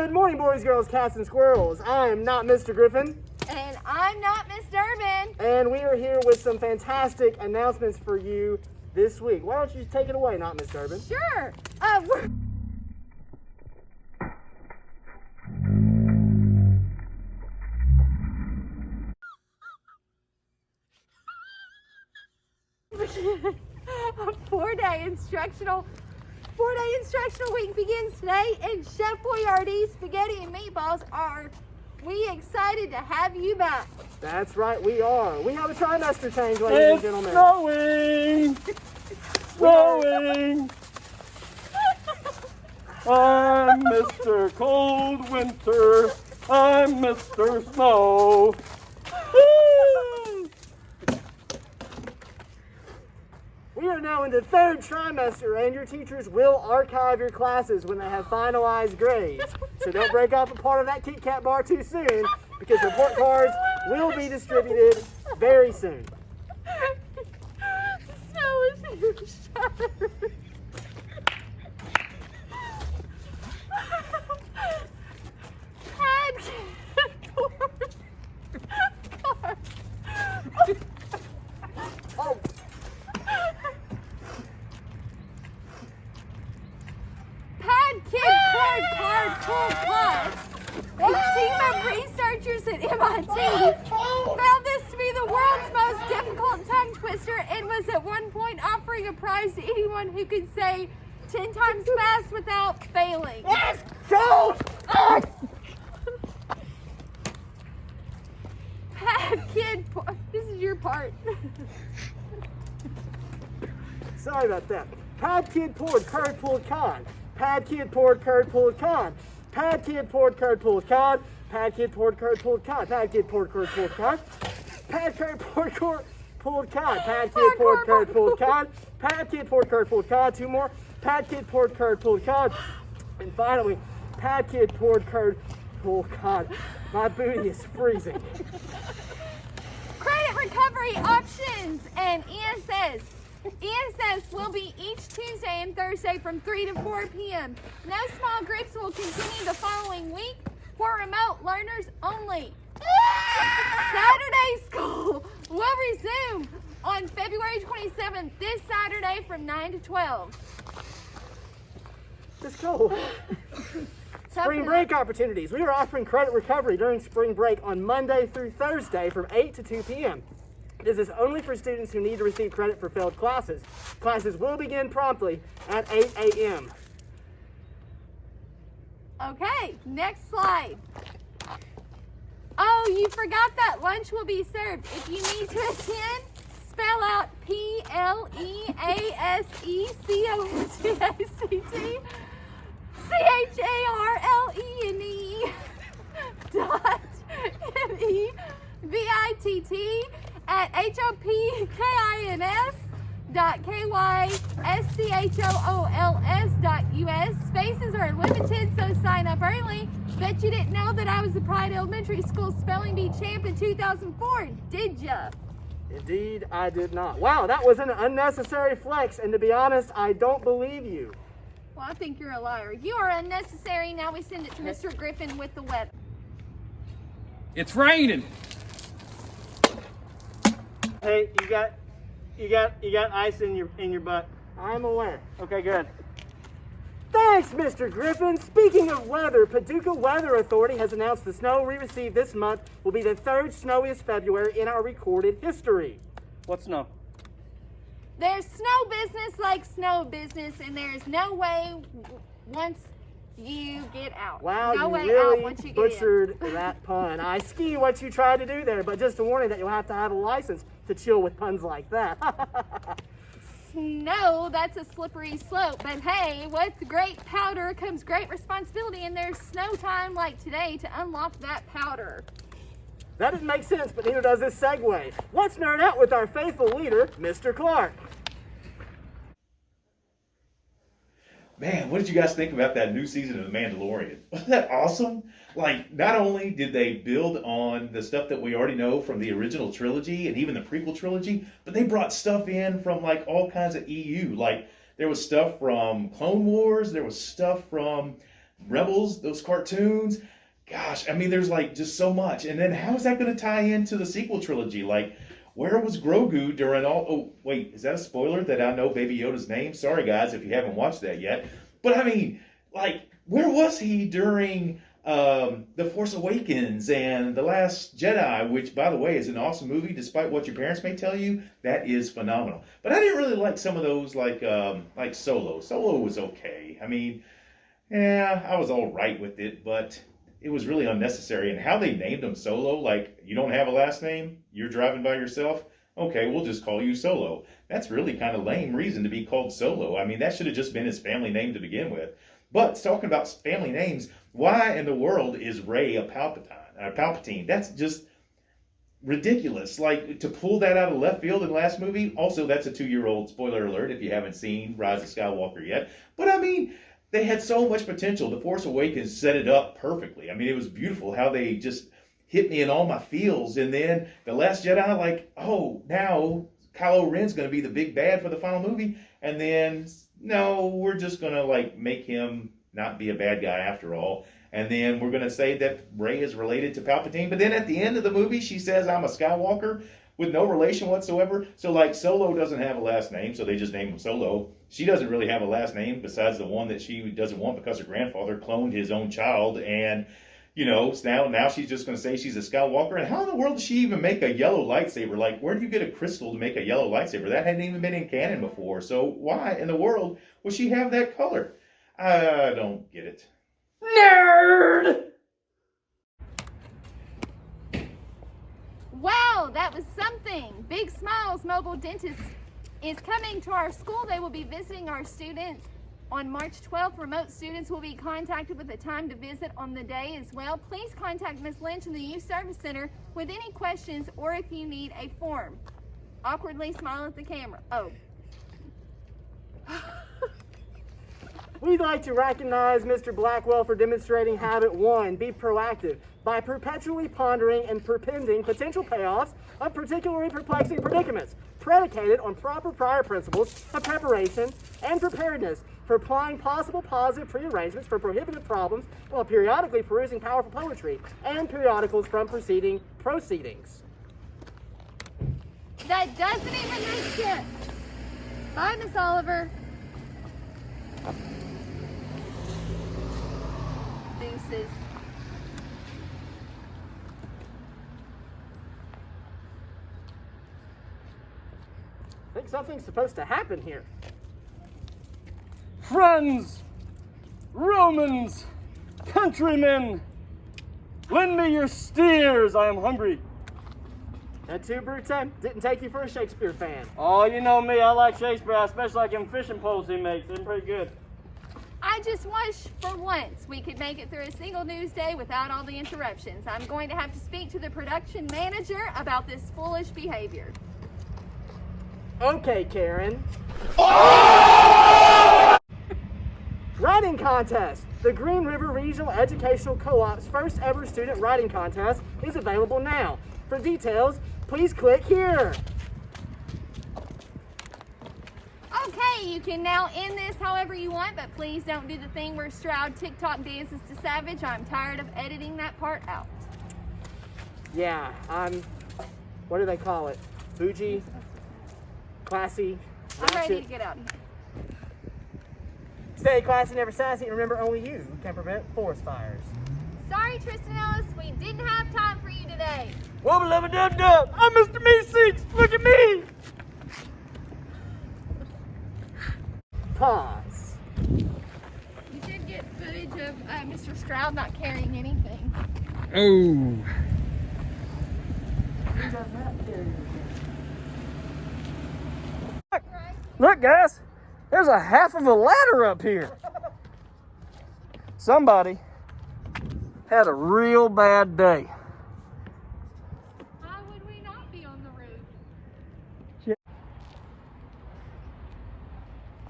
Good morning, boys, girls, cats, and squirrels. I am not Mr. Griffin. And I'm not Miss Durbin. And we are here with some fantastic announcements for you this week. Why don't you take it away, not Miss Durbin? Sure. A four-day instructional week begins today, and Chef Boyardee's spaghetti and meatballs are we excited to have you back. That's right, we are. We have a trimester change, ladies and gentlemen. Snowing! Snowing! I'm Mr. Cold Winter. I'm Mr. Snow. We are now in the third trimester, and your teachers will archive your classes when they have finalized grades. So don't break off a part of that Kit Kat bar too soon, because report cards will be distributed very soon. Snow is huge. Oh. Card. A team of researchers at MIT found this to be the world's most difficult tongue twister and was at one point offering a prize to anyone who could say 10 times fast without failing. Let's go! This is your part. Sorry about that. Pad Kid poured, curd pulled cod. Pad Kid poured, curd pulled cod. Pad Kid poured, curd pulled cod. Pad Kid poured, curd pulled cod. Pad Kid poured, curd pulled cod. Pad Kid poured, pulled cod. Pad Kid poured, curd pulled cod. Pad Kid poured, curd pulled cod. Two more. Pad Kid poured, curd pulled cod. And finally, Pad Kid poured, curd pulled cod. My booty is freezing. Credit recovery options and ESS. ESS will be each Tuesday and Thursday from 3 to 4 p.m. No small groups will continue the following week for remote learners only. Saturday school will resume on February 27th, this Saturday from 9 to 12. Let's go. Spring break opportunities. We are offering credit recovery during spring break on Monday through Thursday from 8 to 2 p.m. This is only for students who need to receive credit for failed classes. Classes will begin promptly at 8 a.m. Okay, next slide. Oh, you forgot that lunch will be served. If you need to attend, spell out PLEASECACT dot MEVITT at HOPKINS.KYSCHOOLS.US. Spaces are limited, so sign up early. Bet you didn't know that I was the Pride Elementary School Spelling Bee champ in 2004, did ya? Indeed, I did not. Wow, that was an unnecessary flex, and to be honest, I don't believe you. Well, I think you're a liar. You are unnecessary. Now we send it to Mr. Griffin with the weather. It's raining. Hey, you got ice in your butt. I'm aware. Okay, good. Thanks, Mr. Griffin. Speaking of weather, Paducah Weather Authority has announced the snow we received this month will be the third snowiest February in our recorded history. What snow? There's snow business like snow business, and there's no way once you get out. Wow, no you way really out once you get butchered that pun. I ski what you tried to do there, but just a warning that you'll have to have a license to chill with puns like that. No, that's a slippery slope. But hey, with great powder comes great responsibility, and there's snow time like today to unlock that powder. That doesn't make sense, but neither does this segue. Let's nerd out with our faithful leader, Mr. Clark. Man, what did you guys think about that new season of The Mandalorian? Wasn't that awesome? Like, not only did they build on the stuff that we already know from the original trilogy and even the prequel trilogy, but they brought stuff in from, like, all kinds of EU. Like, there was stuff from Clone Wars, there was stuff from Rebels, those cartoons. Gosh, I mean, there's like just so much. And then how is that going to tie into the sequel trilogy? Like, where was Grogu during all? Oh, wait, is that a spoiler that I know Baby Yoda's name? Sorry, guys, if you haven't watched that yet. But I mean, like, where was he during The Force Awakens and The Last Jedi, which, by the way, is an awesome movie, despite what your parents may tell you. That is phenomenal. But I didn't really like some of those, like Solo. Solo was okay. I mean, yeah, I was all right with it, but it was really unnecessary. And how they named him Solo, like, you don't have a last name, you're driving by yourself, okay, we'll just call you Solo. That's really kind of lame reason to be called Solo. I mean, that should have just been his family name to begin with. But talking about family names, why in the world is Rey a Palpatine? That's just ridiculous. Like, to pull that out of left field in the last movie. Also, that's a 2-year-old, spoiler alert, if you haven't seen Rise of Skywalker yet. But I mean, they had so much potential. The Force Awakens set it up perfectly. I mean, it was beautiful how they just hit me in all my feels. And then The Last Jedi, like, oh, now Kylo Ren's going to be the big bad for the final movie. And then, no, we're just going to, like, make him not be a bad guy after all. And then we're going to say that Rey is related to Palpatine. But then at the end of the movie, she says, I'm a Skywalker, with no relation whatsoever. So, like, Solo doesn't have a last name, so they just named him Solo. She doesn't really have a last name besides the one that she doesn't want because her grandfather cloned his own child. And, you know, now she's just going to say she's a Skywalker. And how in the world does she even make a yellow lightsaber? Like, where do you get a crystal to make a yellow lightsaber? That hadn't even been in canon before. So why in the world would she have that color? I don't get it. Nerd! Wow, that was something. Big Smiles Mobile Dentist is coming to our school. They will be visiting our students on March 12th. Remote students will be contacted with a time to visit on the day as well. Please contact Ms. Lynch in the Youth Service Center with any questions or if you need a form. Awkwardly smile at the camera. Oh. We'd like to recognize Mr. Blackwell for demonstrating habit 1, be proactive, by perpetually pondering and perpending potential payoffs of particularly perplexing predicaments, predicated on proper prior principles of preparation and preparedness for applying possible positive prearrangements for prohibitive problems while periodically perusing powerful poetry and periodicals from preceding proceedings. That doesn't even make sense. Bye, Miss Oliver. Deuces. I think something's supposed to happen here. Friends, Romans, countrymen, lend me your steers, I am hungry. That too, Brute? Didn't take you for a Shakespeare fan. Oh, you know me, I like Shakespeare, I especially like them fishing poles he makes. They're pretty good. I just wish for once we could make it through a single news day without all the interruptions. I'm going to have to speak to the production manager about this foolish behavior. Okay, Karen. Writing contest. The Green River Regional Educational Co-op's first ever student writing contest is available now. For details, please click here. Okay, you can now end this however you want, but please don't do the thing where Stroud TikTok dances to Savage. I'm tired of editing that part out. Yeah, what do they call it? Bougie? Classy? I'm ready ratchet. to get out of here. Stay classy, never sassy, and remember only you can prevent forest fires. Sorry, Tristan Ellis, we didn't have time for you today. Wubba lubba dub dub, I'm Mr. Meeseeks, look at me! Pause. You did get footage of Mr. Stroud not carrying anything. Oh. Look, guys, there's a half of a ladder up here. Somebody had a real bad day.